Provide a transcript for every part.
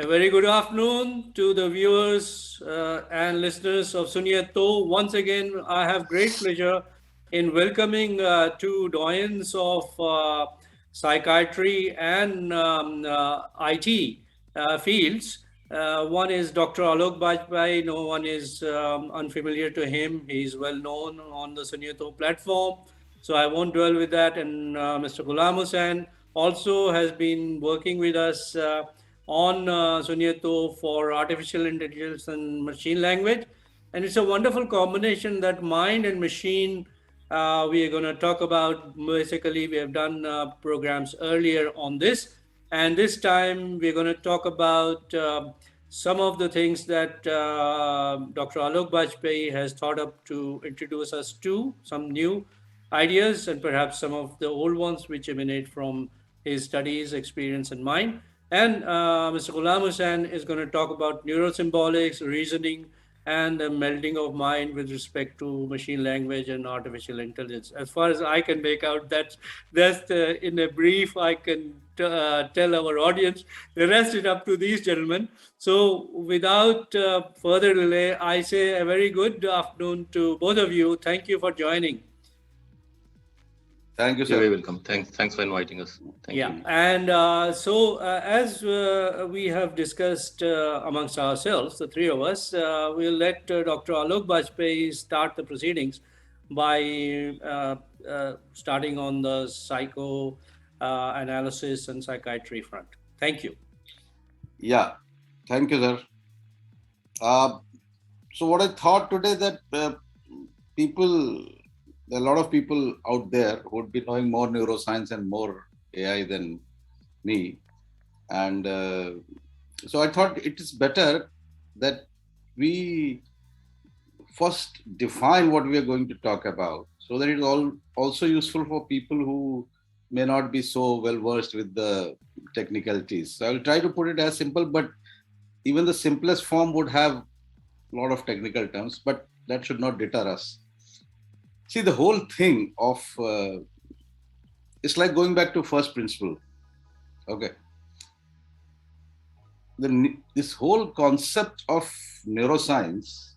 A very good afternoon to the viewers and listeners of Suniye. Once again, I have great pleasure in welcoming two doyens of psychiatry and IT fields. One is Dr. Alok Bajpai. No one is unfamiliar to him. He's well known on the Suniye platform. So I won't dwell with that. And Mr. Gulam Husain also has been working with us on Suniye for artificial intelligence and machine language. And it's a wonderful combination that mind and machine we are going to talk about. Basically, we have done programs earlier on this. And this time we're going to talk about some of the things that Dr. Alok Bajpai has thought up to introduce us to, some new ideas and perhaps some of the old ones which emanate from his studies, experience, and mind. And Mr. Gulam Husain is going to talk about neurosymbolics, reasoning, and the melding of mind with respect to machine language and artificial intelligence. As far as I can make out, that's in a brief I can tell our audience. The rest is up to these gentlemen. So, without further delay, I say a very good afternoon to both of you. Thank you for joining. Thank you, sir. You're very welcome. Thanks for inviting us. Thank you. And as we have discussed amongst ourselves, the three of us, we'll let Dr. Alok Bajpai start the proceedings by starting on the psycho analysis and psychiatry front. Thank you. Yeah, thank you, sir. So what I thought today that a lot of people out there would be knowing more neuroscience and more AI than me. And so I thought it is better that we first define what we are going to talk about so that it is also useful for people who may not be so well versed with the technicalities. So I will try to put it as simple, but even the simplest form would have a lot of technical terms, but that should not deter us. See, the whole thing of, it's like going back to first principle. Okay. This whole concept of neuroscience,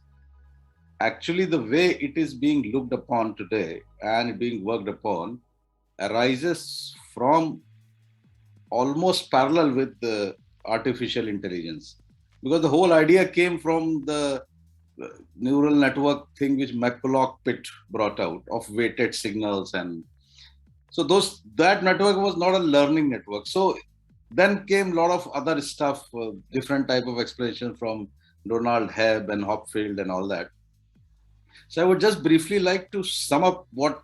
actually the way it is being looked upon today and being worked upon arises from almost parallel with the artificial intelligence. Because the whole idea came from the neural network thing which McCulloch-Pitt brought out of weighted signals, and so that network was not a learning network. So then came a lot of other stuff, different type of explanation from Donald Hebb and Hopfield and all that. So I would just briefly like to sum up what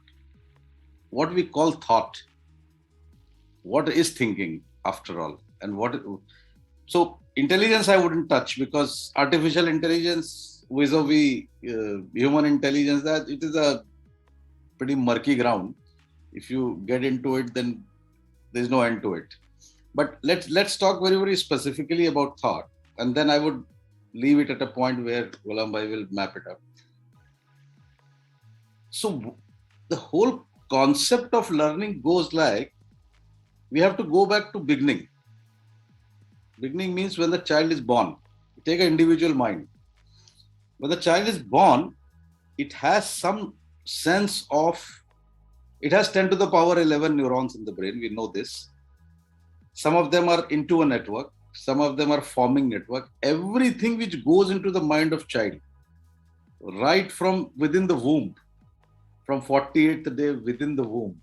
we call thought. What is thinking after all, and so intelligence I wouldn't touch, because artificial intelligence vis-a-vis human intelligence, that it is a pretty murky ground. If you get into it, then there's no end to it. But let's talk very, very specifically about thought, and then I would leave it at a point where Gulam Bhai will map it up. So the whole concept of learning goes like, we have to go back to beginning. Beginning means when the child is born. Take an individual mind. When the child is born, it has some sense of, it has 10 to the power 11 neurons in the brain. We know this. Some of them are into a network. Some of them are forming network. Everything which goes into the mind of child, right from within the womb, from 48th day within the womb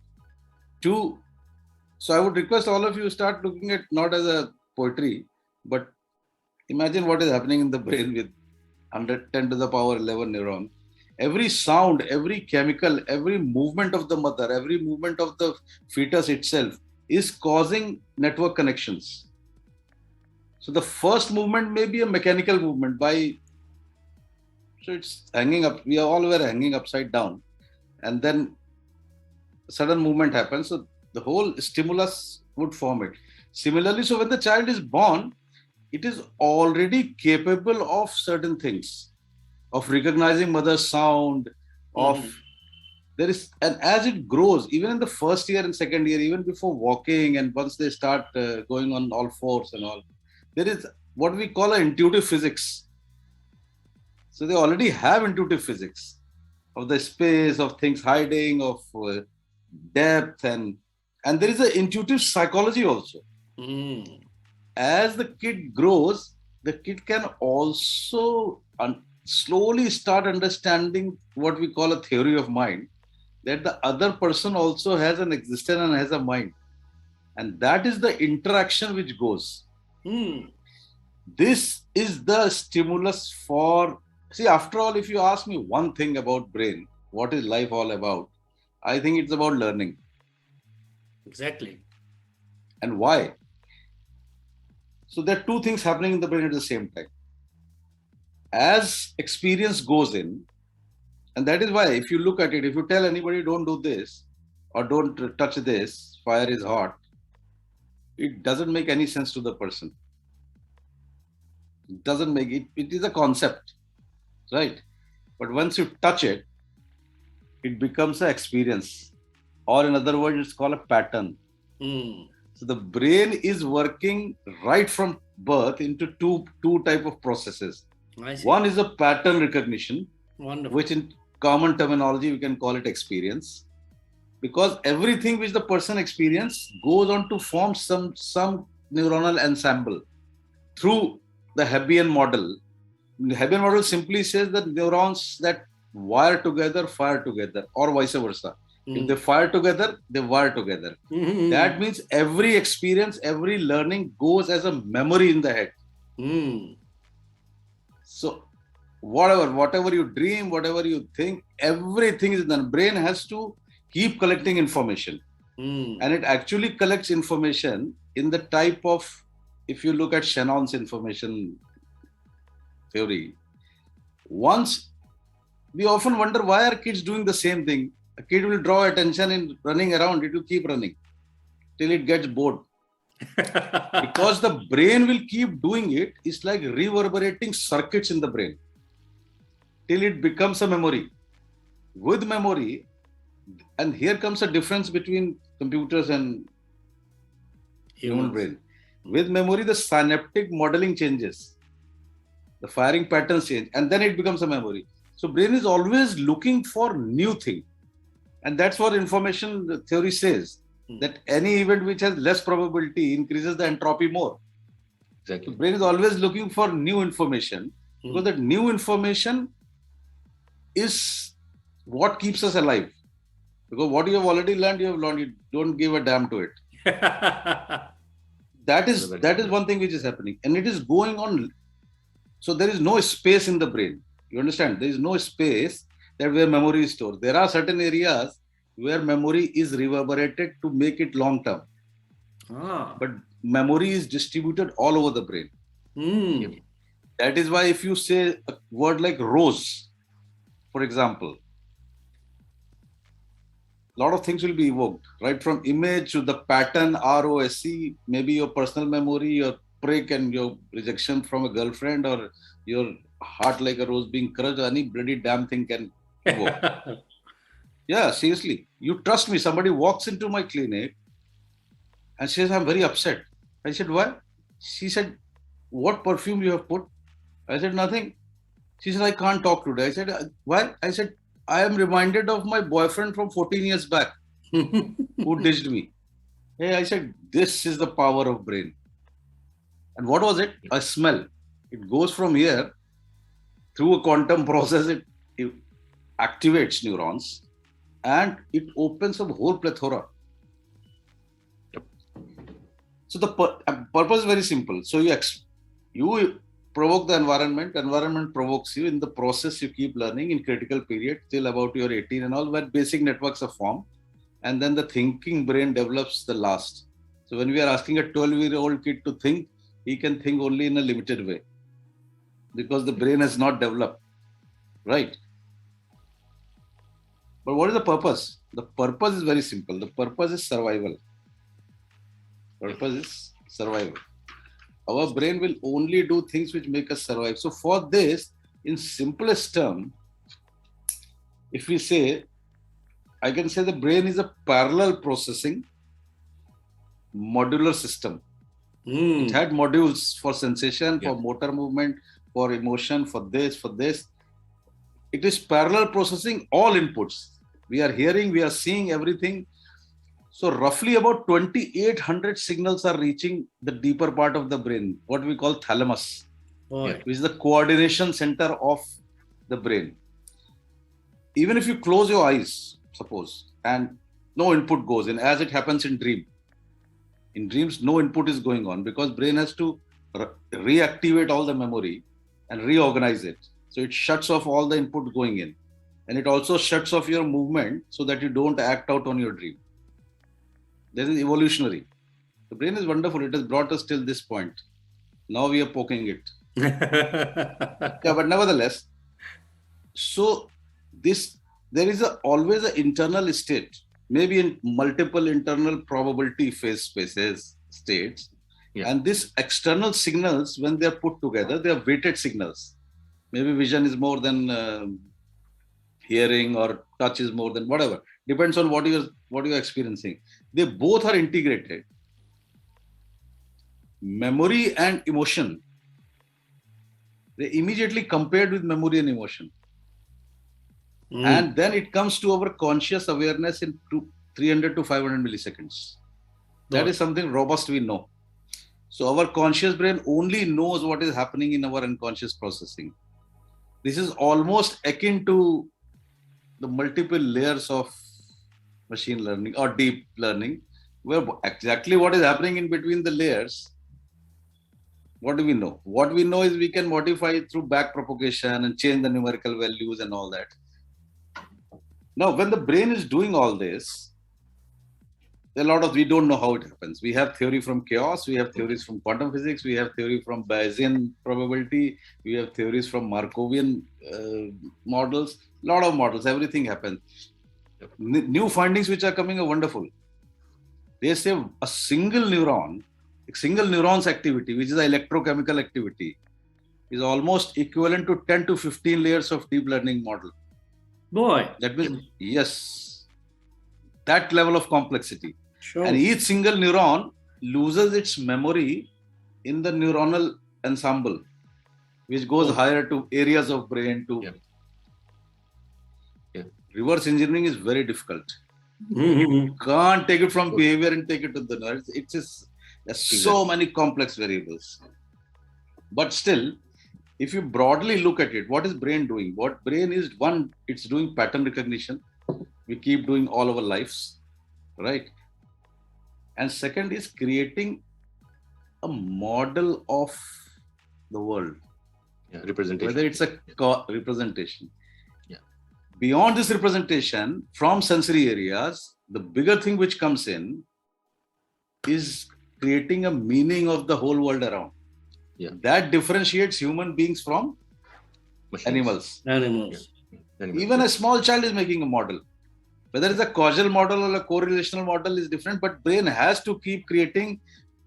to, so I would request all of you start looking at not as a poetry, but imagine what is happening in the brain with 110 to the power 11 neuron. Every sound, every chemical, every movement of the mother, every movement of the fetus itself is causing network connections. So the first movement may be a mechanical movement so it's hanging up, we all were hanging upside down, and then sudden movement happens. So the whole stimulus would form it. Similarly, so when the child is born, it is already capable of certain things, of recognizing mother's sound, there is, and as it grows, even in the first year and second year, even before walking, and once they start going on all fours and all, there is what we call intuitive physics. So they already have intuitive physics of the space, of things hiding, of depth, and there is an intuitive psychology also. Mm. As the kid grows, the kid can also slowly start understanding what we call a theory of mind, that the other person also has an existence and has a mind. And that is the interaction which goes. Mm. This is the stimulus for, see, after all, if you ask me one thing about brain, what is life all about? I think it's about learning. Exactly. And why? So there are two things happening in the brain at the same time. As experience goes in, and that is why if you look at it, if you tell anybody don't do this or don't touch this, fire is hot, it doesn't make any sense to the person. It doesn't make it, it is a concept, right? But once you touch it, it becomes an experience. Or in other words, it's called a pattern. Mm. So the brain is working right from birth into two type of processes. One is a pattern recognition, wonderful, which in common terminology we can call it experience, because everything which the person experiences goes on to form some neuronal ensemble through the Hebbian model. The Hebbian model simply says that neurons that wire together fire together, or vice versa. If they fire together, they wire together. Mm-hmm. That means every experience, every learning goes as a memory in the head. Mm. So whatever you dream, whatever you think, everything is done. Brain has to keep collecting information. Mm. And it actually collects information in the type of, if you look at Shannon's information theory, once we often wonder why are kids doing the same thing. A kid will draw attention in running around, it will keep running till it gets bored. Because the brain will keep doing it. It's like reverberating circuits in the brain till it becomes a memory. With memory, and here comes a difference between computers and human brain. With memory, the synaptic modeling changes, the firing patterns change, and then it becomes a memory. So brain is always looking for new thing. And that's what information theory says, that any event which has less probability increases the entropy more. Exactly. So brain is always looking for new information, because that new information is what keeps us alive. Because what you have already learned, you have learned. You don't give a damn to it. That is one thing which is happening, and it is going on. So there is no space in the brain. You understand? There is no space that where memory is stored. There are certain areas where memory is reverberated to make it long term. But memory is distributed all over the brain. Mm. That is why if you say a word like rose, for example, a lot of things will be evoked, right from image to the pattern, ROSC, maybe your personal memory, your prick and your rejection from a girlfriend, or your heart like a rose being crushed. Any bloody damn thing can evoke. Yeah, seriously. You trust me. Somebody walks into my clinic and says, I'm very upset. I said, why? She said, what perfume you have put? I said, nothing. She said, I can't talk today. I said, why? I said, I am reminded of my boyfriend from 14 years back who ditched me. Hey, I said, this is the power of brain. And what was it? A smell. It goes from here through a quantum process. It activates neurons and it opens up a whole plethora. So the purpose is very simple. So you provoke the environment provokes you. In the process, you keep learning in critical period till about your 18 and all, where basic networks are formed. And then the thinking brain develops the last. So when we are asking a 12-year-old kid to think, he can think only in a limited way because the brain has not developed, right? But what is the purpose? The purpose is very simple. The purpose is survival. Our brain will only do things which make us survive. So for this, in simplest term, if we say, I can say the brain is a parallel processing modular system. It had modules for sensation, Yeah. for motor movement, for emotion, for this, for this. It is parallel processing all inputs. We are hearing, we are seeing everything. So roughly about 2,800 signals are reaching the deeper part of the brain, what we call thalamus, Boy. which is the coordination center of the brain. Even if you close your eyes, suppose, and no input goes in, as it happens in dream. In dreams, no input is going on because brain has to reactivate all the memory and reorganize it. So it shuts off all the input going in. And it also shuts off your movement so that you don't act out on your dream. This is evolutionary. The brain is wonderful. It has brought us till this point. Now we are poking it. Yeah, but nevertheless, so there is always an internal state, maybe in multiple internal probability phase spaces states. Yeah. And these external signals, when they are put together, they are weighted signals. Maybe vision is more than hearing, or touch is more than whatever. Depends on what you're experiencing. They both are integrated. Memory and emotion, they immediately compared with memory and emotion. And then it comes to our conscious awareness in 300 to 500 milliseconds. That is something robust we know. So our conscious brain only knows what is happening in our unconscious processing. This is almost akin to the multiple layers of machine learning or deep learning, where exactly what is happening in between the layers, what do we know? What we know is we can modify it through back propagation and change the numerical values and all that. Now, when the brain is doing all this, we don't know how it happens. We have theory from chaos, we have theories from quantum physics, we have theory from Bayesian probability, we have theories from Markovian models, a lot of models, everything happens. New findings which are coming are wonderful. They say a single neuron's activity, which is an electrochemical activity, is almost equivalent to 10 to 15 layers of deep learning model. Boy. That means, yes, that level of complexity. Sure. And each single neuron loses its memory in the neuronal ensemble, which goes higher to areas of brain to. Reverse engineering is very difficult. You can't take it from behavior and take it to the nerves. It's just, there's so many complex variables. But still, if you broadly look at it, what is brain doing? What brain is, one, it's doing pattern recognition. We keep doing all our lives, right? And second is creating a model of the world. Representation. Whether it's a representation. Beyond this representation, from sensory areas, the bigger thing which comes in is creating a meaning of the whole world around. That differentiates human beings from animals. Even a small child is making a model. Whether it's a causal model or a correlational model is different, but brain has to keep creating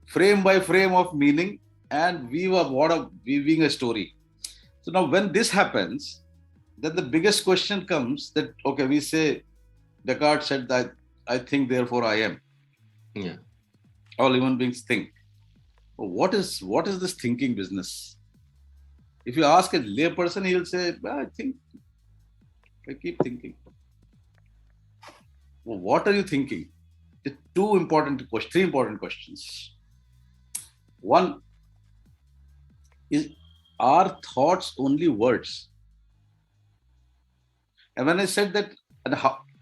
frame by frame of meaning and weaving a story. So now when this happens, then the biggest question comes that, okay, we say Descartes said that I think, therefore I am. All human beings think. What is this thinking business? If you ask a lay person, he'll say, I keep thinking. Well, what are you thinking? Three important questions. One is, are thoughts only words? And when I said that,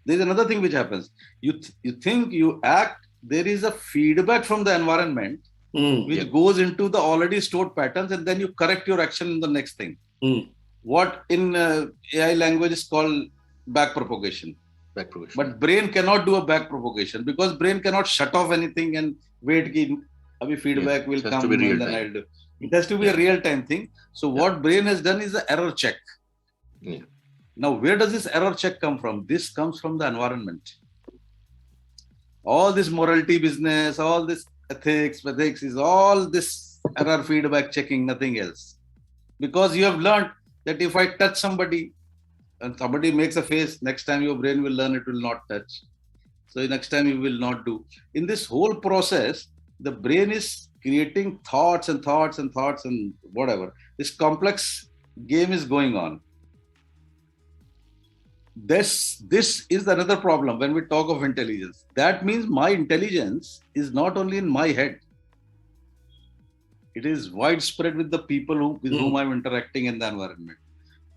there's another thing which happens. You think, you act, there is a feedback from the environment which goes into the already stored patterns, and then you correct your action in the next thing. What in AI language is called back propagation. But brain cannot do a back propagation because brain cannot shut off anything and wait feedback will come and then I'll do. It has to be a real-time thing. So what brain has done is an error check. Now, where does this error check come from? This comes from the environment. All this morality business, all this ethics is all this error feedback checking, nothing else. Because you have learned that if I touch somebody and somebody makes a face, next time your brain will learn it will not touch. So next time you will not do. In this whole process, the brain is creating thoughts and thoughts and thoughts and whatever. This complex game is going on. This is another problem when we talk of intelligence. That means my intelligence is not only in my head. It is widespread with the people with whom I'm interacting in the environment.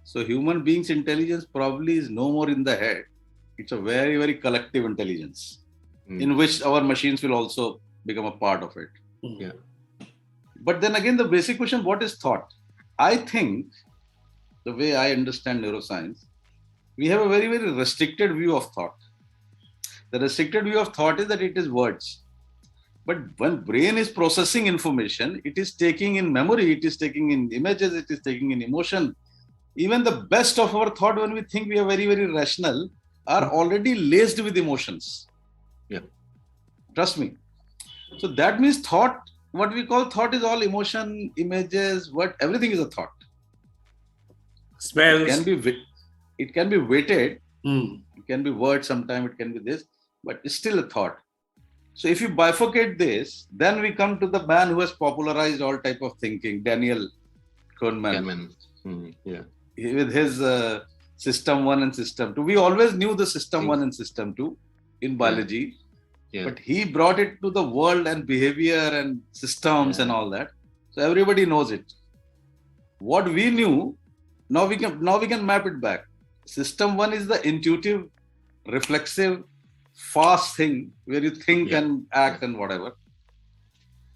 So human beings' intelligence probably is no more in the head. It's a very, very collective intelligence in which our machines will also become a part of it. Yeah. But then again, the basic question, what is thought? I think the way I understand neuroscience, we have a very, very restricted view of thought. The restricted view of thought is that it is words. But when brain is processing information, it is taking in memory, it is taking in images, it is taking in emotion. Even the best of our thought, when we think we are very, very rational, are already laced with emotions. Yeah. Trust me. So that means thought, what we call thought is all emotion, images, everything is a thought. Smells. It can be weighted. It can be words sometime, it can be this, but it's still a thought. So if you bifurcate this, then we come to the man who has popularized all type of thinking, Daniel Kahneman. Yeah. With his system 1 and system 2. We always knew the system 1 and system 2 in biology, but he brought it to the world and behavior and systems and all that. So everybody knows it. What we knew, now we can map it back. System 1 is the intuitive, reflexive, fast thing where you think and act and whatever.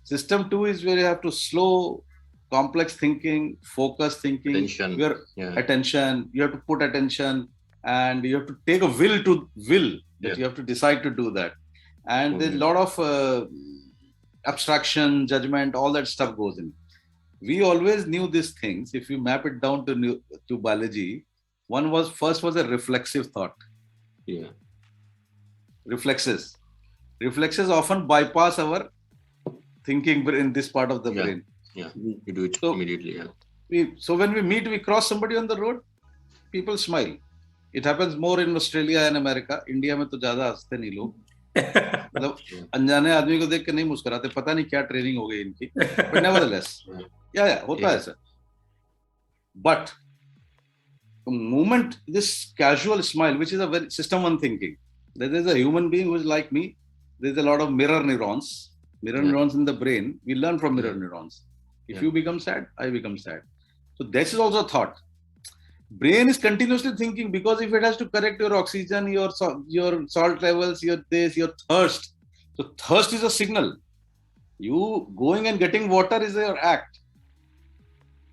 System 2 is where you have to slow, complex thinking, focus thinking, attention. You have to put attention, and you have to take a will that you have to decide to do that. And there's a lot of abstraction, judgment, all that stuff goes in. We always knew these things. If you map it down to biology, first was a reflexive thought. Yeah. Reflexes often bypass our thinking in this part of the brain. Yeah, you do it immediately. So when we meet, we cross somebody on the road, people smile. It happens more in Australia and America. India में तो ज़्यादा हंसते नहीं लोग. मतलब अनजाने आदमी को देख के नहीं मुस्कुराते. पता नहीं क्या ट्रेनिंग हो गई इनकी. But nevertheless, होता है ऐसा. But the moment this casual smile, which is a very system 1 thinking, there is a human being who is like me. There is a lot of mirror neurons in the brain. We learn from mirror neurons. If you become sad, I become sad. So this is also a thought. Brain is continuously thinking, because if it has to correct your oxygen, your salt levels, your thirst. So thirst is a signal. You going and getting water is your act.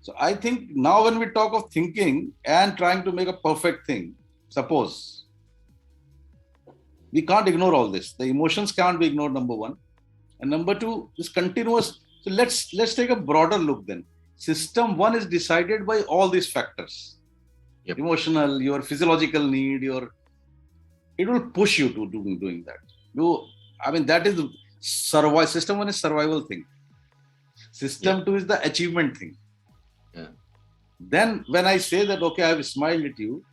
So I think now when we talk of thinking and trying to make a perfect thing, suppose, we can't ignore all this. The emotions can't be ignored, number 1. And number 2, this continuous. So let's take a broader look then. System 1 is decided by all these factors. Yep. Emotional, your physiological need, it will push you to doing that. That is survival. System 1 is survival thing. System 2 is the achievement thing. Yeah. Then when I say that, okay, I have smiled at you,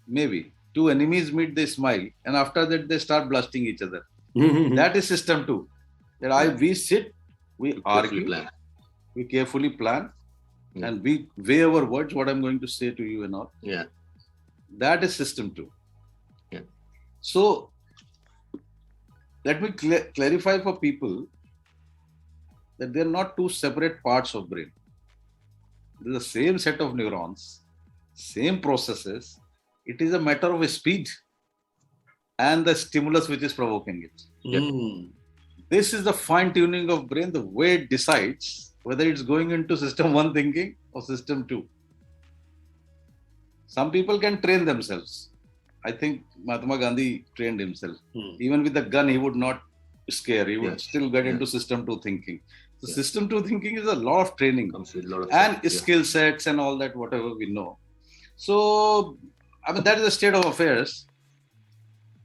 maybe 2 enemies meet, they smile, and after that they start blasting each other. That is system 2. That we sit, we argue, we carefully plan, and we weigh our words, what I'm going to say to you and all. Yeah. That is system 2. Yeah. So let me clarify for people that they're not 2 separate parts of brain. They're the same set of neurons, same processes. It is a matter of speed and the stimulus which is provoking it. Yeah. This is the fine-tuning of brain, the way it decides whether it's going into system 1 thinking or system 2. Some people can train themselves. I think Mahatma Gandhi trained himself. Even with the gun, he would not scare. He would still get into system 2 thinking. So system 2 thinking is a lot of training and skill sets and all that, whatever we know. So, that is the state of affairs.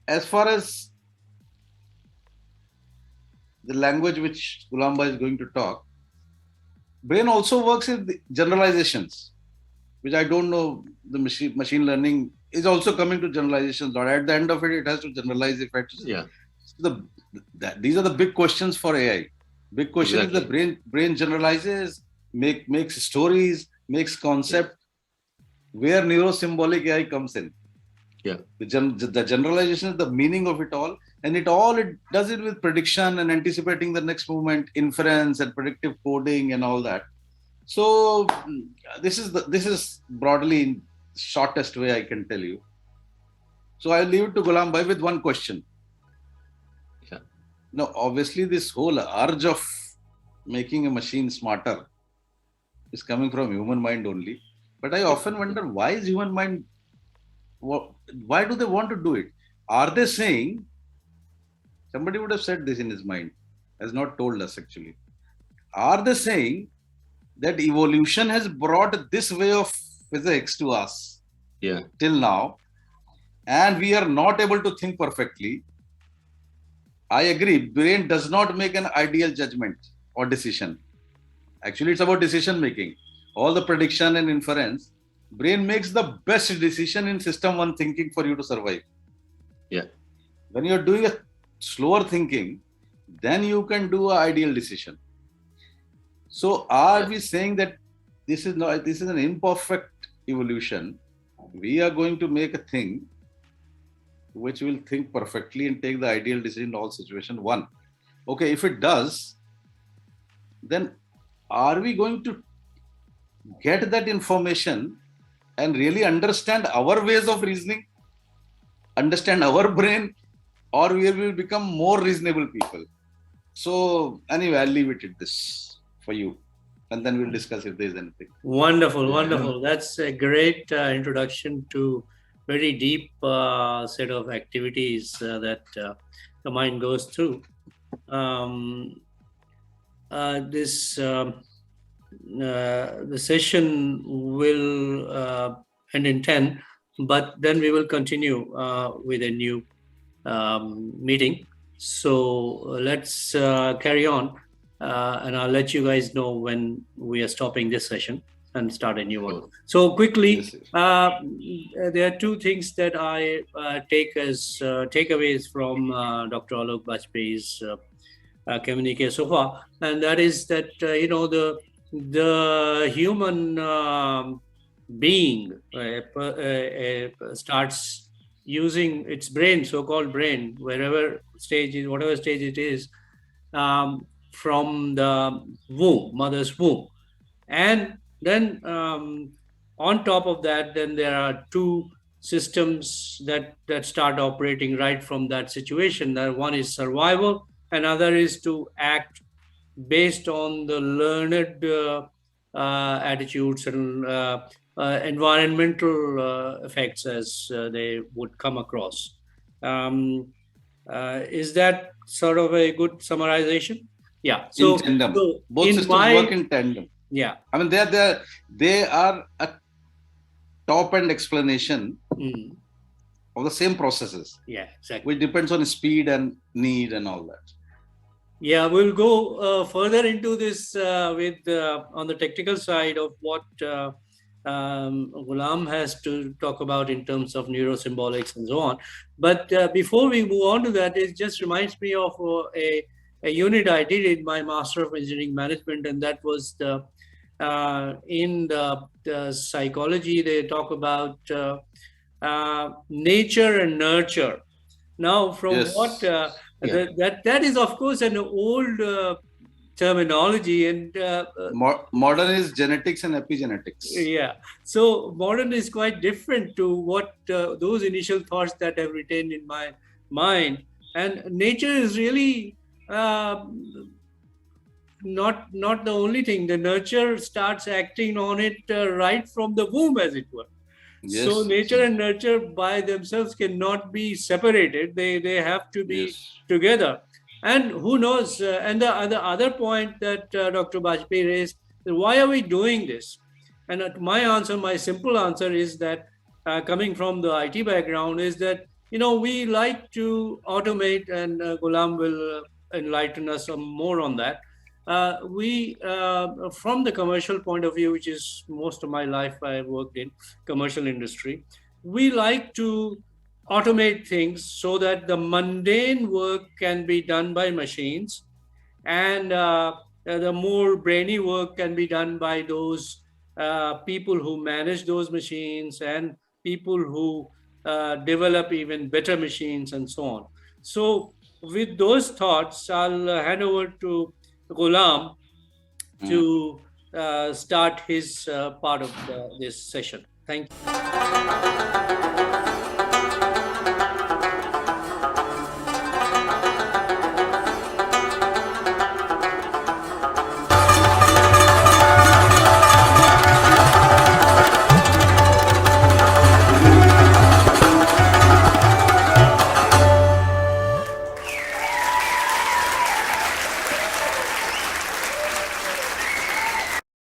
As far as the language which Gulam Bhai is going to talk, brain also works with generalizations, which I don't know. The machine learning is also coming to generalizations. Or at the end of it, it has to generalize effects. Yeah. These are the big questions for AI. Big question is the brain generalizes, makes stories, makes concept. Where neurosymbolic AI comes in. Yeah. The generalization is the meaning of it all, and it does it with prediction and anticipating the next movement, inference and predictive coding and all that. So this is broadly in shortest way I can tell you. So I'll leave it to Gulam Bhai with one question. Yeah. Now, obviously, this whole urge of making a machine smarter is coming from human mind only. But I often wonder, why is human mind, why do they want to do it? Are they saying, somebody would have said this in his mind, has not told us actually. Are they saying that evolution has brought this way of physics to us till now, and we are not able to think perfectly? I agree, brain does not make an ideal judgment or decision. Actually, it's about decision making. All the prediction and inference, brain makes the best decision in system one thinking for you to survive. Yeah. When you're doing a slower thinking, then you can do an ideal decision. So are we saying that this is an imperfect evolution? We are going to make a thing which will think perfectly and take the ideal decision in all situations. One. Okay, if it does, then are we going to get that information and really understand our ways of reasoning, understand our brain, or we will become more reasonable people? So anyway, I'll leave it at this for you, and then we'll discuss if there's anything. Wonderful. That's a great introduction to very deep set of activities that the mind goes through. The session will end in 10, but then we will continue with a new meeting. So let's carry on, and I'll let you guys know when we are stopping this session and start a new one. So quickly, there are two things that I take as takeaways from Dr. Alok Bajpai's communique so far, and that is that the human being starts using its brain, so-called brain, whatever stage it is, from the womb, mother's womb, and then on top of that, then there are two systems that start operating right from that situation. That one is survival, another is to act based on the learned attitudes and environmental effects as they would come across. Is that sort of a good summarization? Yeah. So, in tandem. Both systems work in tandem. Yeah. I mean, they are a top-end explanation of the same processes. Yeah, exactly. Which depends on speed and need and all that. Yeah, we'll go further into this with on the technical side of what Gulam has to talk about in terms of neurosymbolics and so on. But before we move on to that, it just reminds me of a unit I did in my Master of Engineering Management, and that was in the psychology. They talk about nature and nurture. Now, from what that is, of course, an old terminology, and modern is genetics and epigenetics. Yeah, so modern is quite different to what those initial thoughts that have retained in my mind. And nature is really not the only thing. The nurture starts acting on it right from the womb, as it were. Yes. So nature and nurture by themselves cannot be separated. They have to be together. And who knows? And the other point that Dr. Bajpai raised, why are we doing this? And my simple answer is that coming from the IT background is that, we like to automate, and Gulam will enlighten us some more on that. We, from the commercial point of view, which is most of my life I worked in commercial industry, we like to automate things so that the mundane work can be done by machines, and the more brainy work can be done by those people who manage those machines and people who develop even better machines and so on. So, with those thoughts, I'll hand over to Ghulam Mm. to start his part of this session. Thank you.